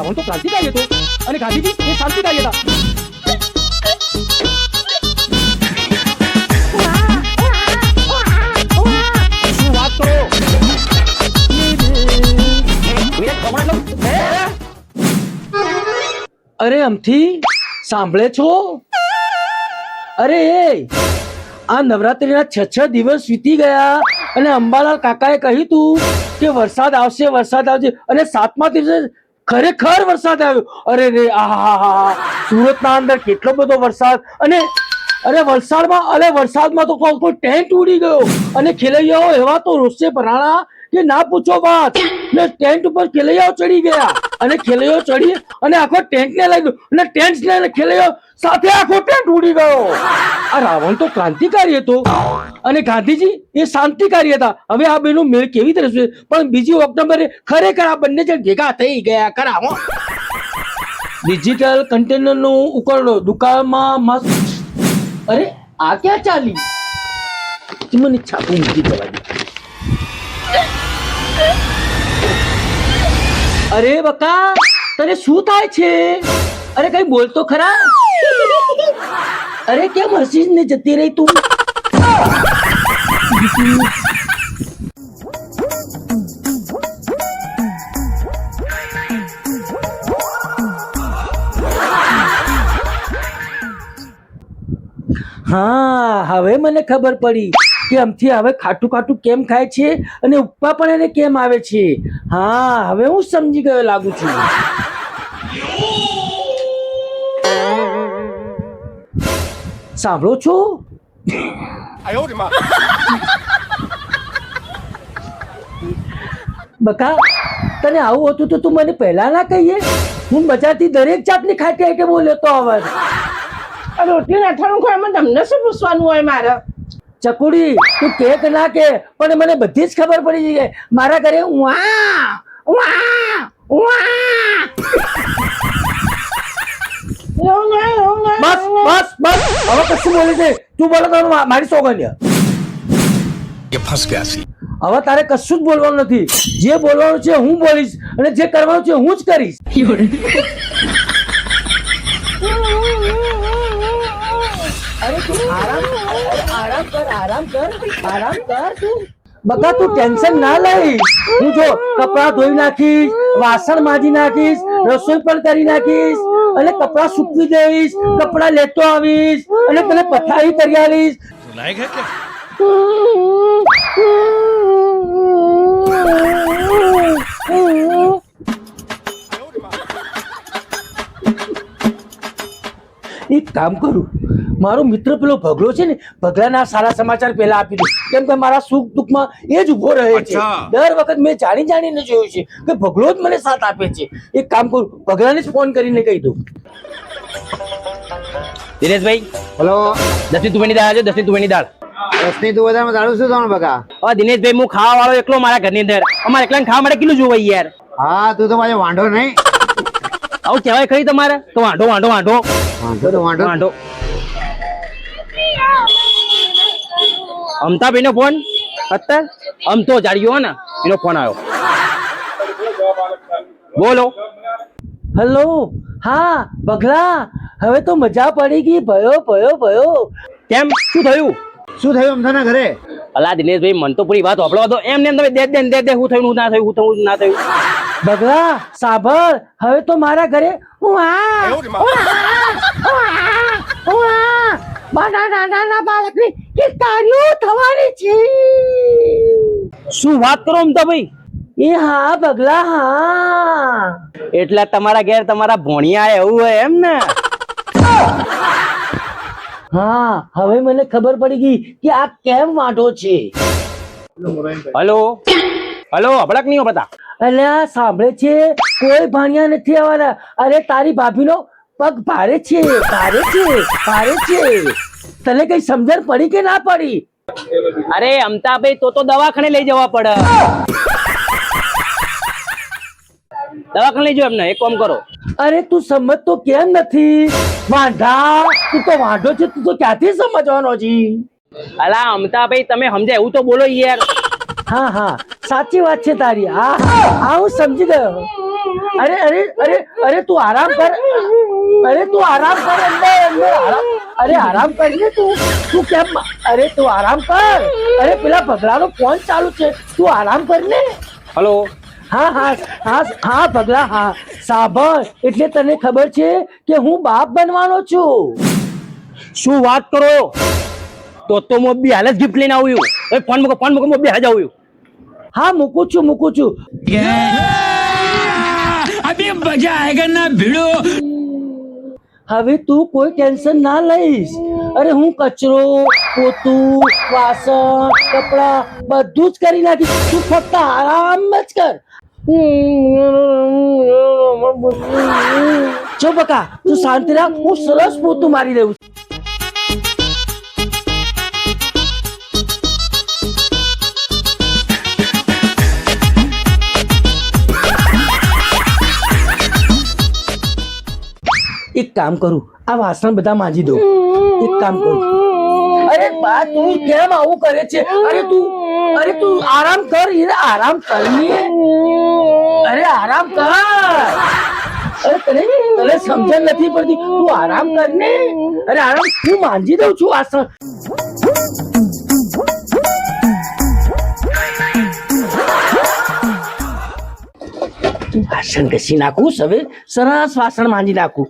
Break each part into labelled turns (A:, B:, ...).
A: રાવણ તો ક્રાંતિકારી હતો અને ગાંધીજી એ શાંતિકારી હતા. શું વાત કરો? અરે અમથી સાંભળે છો? અરે આ નવરાત્રીના 6 દિવસ વીતી ગયા અને અંબાલાલ કાકાએ કહ્યું તું કે વરસાદ આવશે અને 7મા દિવસે ખરેખર વરસાદ આવ્યો. અરે રે આહા, સુરતના અંદર કેટલો બધો વરસાદ અને વરસાદમાં તો કોઈ ટેન્ટ ઉડી ગયો અને ખેલૈયાઓ એવા તો રોષે ભરાણા કે ના પૂછો વાત. ને ટેન્ટ ઉપર ખેલૈયાઓ ચડી ગયા અને ખેલૈયાઓ ચડી અને આખો ટેન્ટ ને લઈ ગયો અને ટેન્ટ ને ખેલૈયાઓ સાથે આખો ટેન્ટ ઉડી ગયો. આ રાવણ તો ક્રાંતિકારી હતો અને ગાંધીજી એ શાંતિકારી હતા. હવે આ બેનો મેળ કેવી રીતે રહેશે? પણ બીજી ઓક્ટોબરે ખરેખર આ બંને જણ ભેગા થઈ ગયા ખરા. ડિજિટલ કન્ટેનર નું ઉકરડો દુકાનમાં મસ્ત. અરે આ ક્યાં ચાલી? મને છાપું મૂકી જવા દે. અરે બકા, તને શું થાય છે? અરે કઈ બોલતો ખરા. અરે કેમ હસીશ ને જતી રહી તું? હા, હવે મને ખબર પડી કે અમથી હવે ખાટું ખાટું કેમ ખાય છે અને ઉપા પણ એને કેમ આવે છે. હા, હવે હું સમજી ગયો લાગુ છું. સાંભળો છો? બકા, તને આવું હતું તો તું મને પહેલા ના કહીએ. હું બજારથી દરેક જાતની ખાટી આઈટમો લેતો આવત.
B: રોટલી અઠાણું ખોવામાં તમને શું પૂછવાનું હોય મારે?
A: ચકુડી, તું કેક ના કે પણ મને બધી જ ખબર પડી જાય. મારા ઘરે ઉઆ ઉઆ ઉઆ. બસ બસ બસ, હવે કશું બોલે છે? તું બોલો તો મારી સોગંદ. હવે તારે કશું જ બોલવાનું નથી. જે બોલવાનું છે હું બોલીશ અને જે કરવાનું છે હું જ કરીશ. અરે તું આરામ કર તું. બકા, તું ટેન્શન ના લઈશ. હું જો કપડા ધોઈ નાખીશ, વાસણ માજી નાખીશ, રસોઈ પણ કરી નાખીશ અને કપડા સૂકવી દઈશ, કપડા લેતો આવીશ અને તને પથારી કરી આવીશ. એક કામ કરું, મારો મિત્ર પેલો ભગલો છે ને, ભગલાના સારા સમાચાર પહેલા આપી દઉં, કેમ કે મારા સુખ દુઃખમાં એ જ ઉભો રહે છે. દર વખત મેં જાણીને જોયું છે કે ભગલો જ મને સાથ આપે છે. એક કામ કરું, ભગલાને જ ફોન કરીને કહી દઉં.
C: દિનેશભાઈ,
D: હેલો.
C: 10 ની તુવેરની દાળ આવજો. 10 ની તુવેરની દાળ.
D: 10 ની તુવેરમાં દાળ શું થવાનું બકા?
C: હવે દિનેશભાઈ, હું ખાવા વાળો એકલો મારા ઘરની અંદર. અમારે એકલા ખાવા માટે કેટલું જોવાય યાર?
D: હા, તું તો મારે વાંઢો નહીં.
C: આવું કહેવાય ખરી તમારે? તો વાંઢો વાંઢો વાંઢો
D: વાંઢો.
C: અમતાભાઈ નો ફોન અત્યારે અમતો જાડ્યો ને એનો ફોન આવ્યો. બોલો.
A: હેલો. હા ભગલા, હવે તો મજા પડી ગઈ. ભયો.
C: કેમ, શું થયું?
D: શું થયું અમથાના ઘરે?
C: અલા દિનેશભાઈ, મન તો પૂરી વાત હોભળો તો એમ તમે દે હું થયું હું ના થયું.
A: ભગલા સાંભળ, હવે તો મારા ઘરે નાના બાળકની કિતારીઓ થવાની છે.
C: શું વાત કરો અમતાભાઈ?
A: એ હા ભગલા, હા.
C: એટલે તમારા ઘેર તમારા ભોણિયા એવું હોય એમ ને?
A: હા, હવે મને ખબર પડી ગઈ કે આ કેમ વાંઢો છે.
C: હલો અબળક નહીં બતા.
A: અલ્યા સાંભળે છે, કોઈ ભાણિયા નથી આવવાના. અરે તારી ભાભીનો પગ ભારે છે. તને કઈ સમજણ પડી કે ના પડી?
C: અરે અમતાભાઈ, તો દવાખાને લઈ જવા પડે. દવાખાને લઈ જાઓ એમને. એક કામ કરો.
A: અરે તું સમજતો કેમ નથી? વાંઢા, તું તો વાંઢો છે, તું તો ક્યાંથી સમજવાનો છી?
C: અલા અમતાભાઈ, તમે સમજાય એવું તો બોલો યાર.
A: હા, સાચી વાત છે તારી. હા, હું સમજી ગયો. અરે અરે અરે અરે તું આરામ કર, અરે તું આરામ કર, અંદર અંદર આરામ, અરે આરામ કર ને તું કેમ, અરે તું આરામ કર, અરે પેલા પગલાનો ફોન ચાલુ છે, તું આરામ કર ને.
C: હલો.
A: હા હા હા હા પગલા, હા સાંભળ, એટલે તને ખબર છે કે હું બાપ બનવાનો છું.
C: શું વાત કરો? તો મોબી હાલ જ ગિફ્ટ લઈને આવ્યું. એ ફોન મૂકો મોબી હાજ આવ્યું.
A: હા મૂકું છું
E: अभी मजा आएगा ना भिड़ो.
A: હવે તું કોઈ ટેન્શન ના લઈશ. અરે હું કચરો, પોતું, વાસણ, કપડા બધું જ કરી નાખીશ, તું ફક્ત આરામ જ કર. જો બકા તું શાંતિ રાખ, હું સરસ પોતું મારી દઉં છું. એક કામ કરું, આ વાસણ બધા માંજી દઉં. એક કામ કરું. અરે બા તું કેમ આવું કરે છે? અરે તું આરામ કર હીરા, આરામ કર ને. અરે આરામ કર. અરે તને સમજણ નથી પડતી, તું આરામ કર ને. અરે આરામ, હું માંજી દઉં છું વાસણ. વાસણ ઘસી નાખું, હવે સરસ વાસણ માંજી નાખું.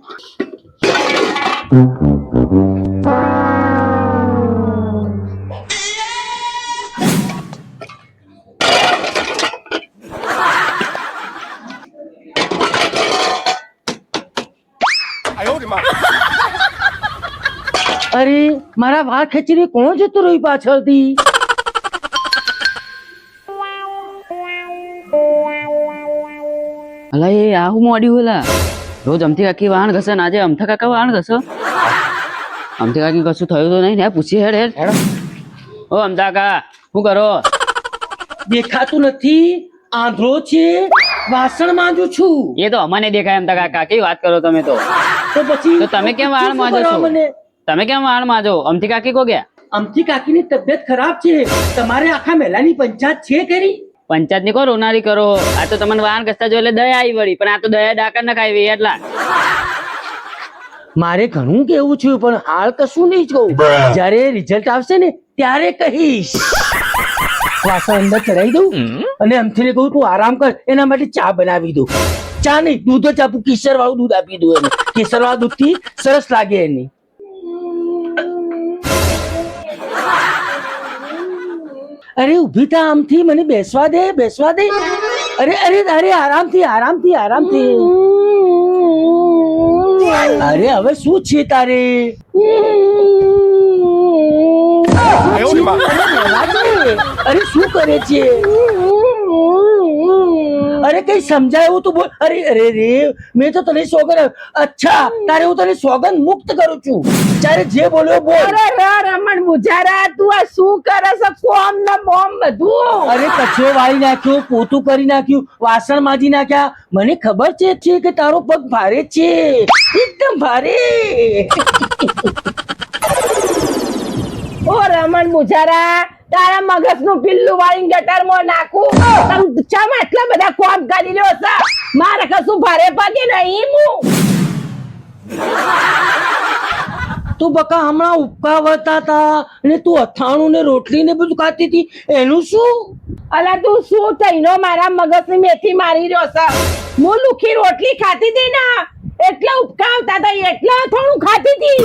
A: અરે મારા વાળ ખેંચીને કોણ જતું રહ્યું પાછળથી?
F: અલા એ આવું મોડ્યું એલા, રોજ અમથી કાકી વાહન ઘસે ને આજે અમથા કાકા વાહન ઘસો. અમથી કાકી કશું થયું તો નહીં ને? પૂછી હેડ હેડ. ઓ અમથા કાકા શું કરો?
A: દેખાતું નથી, આંધળો છે, વાસણ માંજુ છું.
F: એ તો અમને દેખાય અમથા કાકા, કેવી વાત કરો તમે તો.
A: તો પછી
F: તો તમે કેમ વાળ માંજો છો?
A: મને
F: તમે કેમ વાળ માંજો? અમથી કાકી કો ગયા?
A: અમથી કાકીની તબિયત ખરાબ છે, તમારે આખા મેલાની પંચાયત છે કરી.
F: પંચાયત ની કો રોનારી કરો? આ તો તમને વાહન ઘસતા જો એટલે દયા આવી વળી, પણ આ તો દયા ડાકર ન ખાવી એટલા.
A: મારે ઘણું કેવું છે પણ હાલ કશું નહીં કહું, જ્યારે રિઝલ્ટ આવશે ને ત્યારે કહીશ. વાસણ અંદર ચડાવી દઉં અને અમથીને કહું તું આરામ કર, એના માટે ચા બનાવી દઉં. ચા નહીં, દૂધ જ આપું, કેસર વાળું દૂધ આપી દઉં એને. કેસર વાળા દૂધ થી સરસ લાગે એની. અરે ઉભી થા આમથી, મને બેસવા દે, બેસવા દે. અરે અરે અરે આરામથી આરામથી આરામથી. અરે હવે શું છે તારે? અરે શું કરે છે? અરે કઈ સમજાય એવું તો બોલ. અરે અરે રે, મેં તો તને સોગન, અચ્છા તારે હું તને સોગન મુક્ત કરું છું, ત્યારે જે બોલ્યો બોલ.
B: અરે રમણ બુજારા, તું આ શું કરે છે? કોમ ને બોમ બધું.
A: અરે કચરો વાળી નાખ્યો, પોતું કરી નાખ્યું, વાસણ માજી નાખ્યા. મને ખબર છે કે તારો પગ ભારે છે, એકદમ ભારે.
B: ઓ રમણ બુજારા, તારા મગજ નું પિલ્લું વાળી ગટરમાં નાખું. તારું ચામાં એટલા બધા કોમ કરી રહ્યો છે, મારે કશું ભારે પગે નહીં.
A: તું બકા હમણાં ઉપકા વળતા હતા અને તું અથાણું ને રોટલી ને બધું ખાતી હતી, એનું શું?
B: અલા તું શું થઈનો મારા મગજ ની મેથી મારી રહ્યો છે? હું લુખી રોટલી ખાતી હતી ને એટલા ઉપકાવતા હતા, એટલા થોડું ખાતી હતી.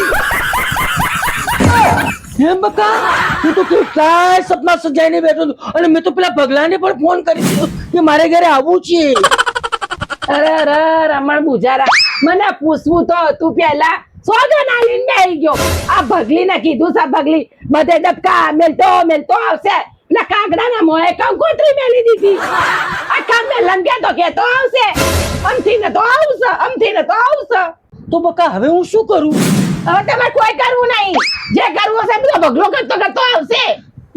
A: એમ બકા, તું તો કેટલાય સપના સજાઈને બેઠો હતો અને મેં તો પેલા પગલાને પણ ફોન કરી દીધો કે મારે ઘરે આવવું છે.
B: અરે અરે રમણ બુજારા, મને પૂછવું તો હતું પેલા. સોગન આલીને બેહી ગયો. આ ભગલી ને કીધું છે, ભગલી બધે ડબકા મેલતો આવશે. એટલે કાગડાના મોએ કંકોત્રી મેલી દીધી. આખા મેલન તો કેતો આવશે, અમથી ને તો આવશે, અમથી ને તો આવશે.
A: તો બકા હવે હું શું કરું?
B: હવે તમારે કોઈ કરવું નહીં, જે કરવું હશે બધો ભગલો કરતો કરતો આવશે.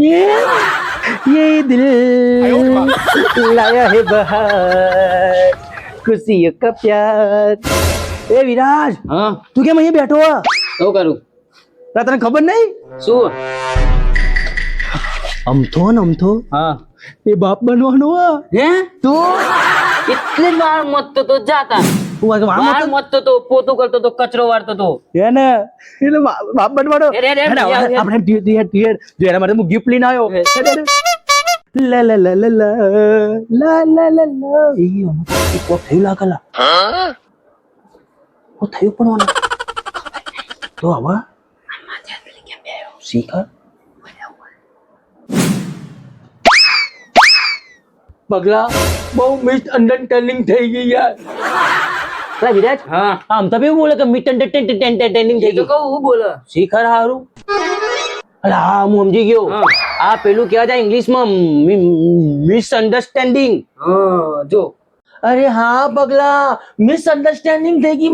A: ये दिल लाया है बहार, खुशियों का प्यार. ए विराज,
F: હા
A: તું કેમ અહીંયા બેઠો હો?
F: શું કરું?
A: તને ખબર નહીં?
F: શું?
A: અમથો ને અમથો
F: હા
A: એ બાપ બનવાનો હો.
F: હે?
A: તો
F: એટલે જ વાળ મતતો તો જાતા
C: હું વાળ
F: વાળ મતતો તો પોતું કરતો તો કચરો વાળતો તો
C: હે ને એટલે બાપ બનવાનો
F: હેડ, હેડ, હેડ, હેડ, હેડ.
C: આપણે ધીરે જો એના માટે હું ગિફ્ટ લઈને આવ્યો
F: હેડ.
C: લા લા લા લા લા લા લા લા લા એ અમુક કોક થયું લાગલા ઓ થયું પણ ઓને તો આવા શીખર
A: પગલા બહુ મિસઅન્ડરસ્ટેન્ડિંગ થઈ ગઈ યાર.
C: અલા વિરાજ
F: હા
C: આમ તો એવું બોલે કે મીટ એન્ટરટેનિંગ
F: એ
C: થઈ
F: તો
C: ગયું
F: કહું હું બોલે
C: શીખર હારું અરે હા હું સમજી ગયો
F: હા.
C: આ પેલું કહેવાય છે ઇંગ્લિશમાં મિસઅન્ડરસ્ટેન્ડિંગ
F: હા જો
A: અરે હા પગલા મિસઅન્ડરસ્ટેન્ડિંગ થઈ ગઈ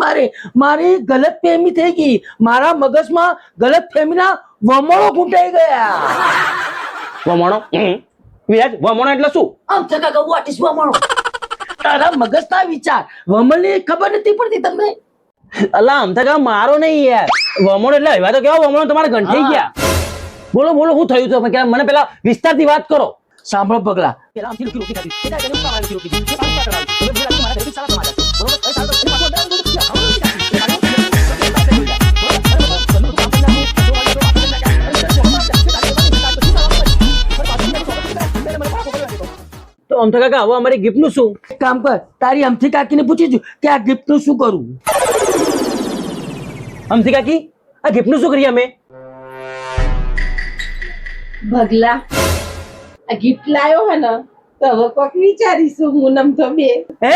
A: મારી ગલતફહેમી થઈ ગઈ. મારા મગજમાં ગલતફહેમીના વમળો ઘૂંટાઈ ગયા.
C: વમણો વિરાજ વમણો એટલે શું
A: આમ થકા કહું વોટ ઇઝ વમળો? તારા મગજના વિચાર વમળની ખબર નથી પડતી તમને?
C: અલા આમ તો મારો નહીં યાર વમણો એટલે એવા તો કેવા વમણો તમારા ઘણ થઈ ગયા બોલો બોલો શું થયું છે કે મને પેલા વિસ્તારથી વાત કરો
A: સાંભળો પગલા,
C: પેલા આમથી રૂકી ખાધી પેલા તેને ઉતાવળ રૂકી હવે બોલા મારા ઘરેથી સારા સમાજ બરોબર તો આમ તો કાકા હવે અમારી ગિફ્ટ નું શું
A: એક કામ કર, તારી અમથી કાકીને પૂછી જો કે આ gift નું શું કરું.
C: અમથી કાકી આ ગિફ્ટ નું શું કરીએ અમે
B: ભગલા આ ગિફ્ટ લાયો હે ને તો હવે કોક વિચારીશું હું નમ તો બે
C: હે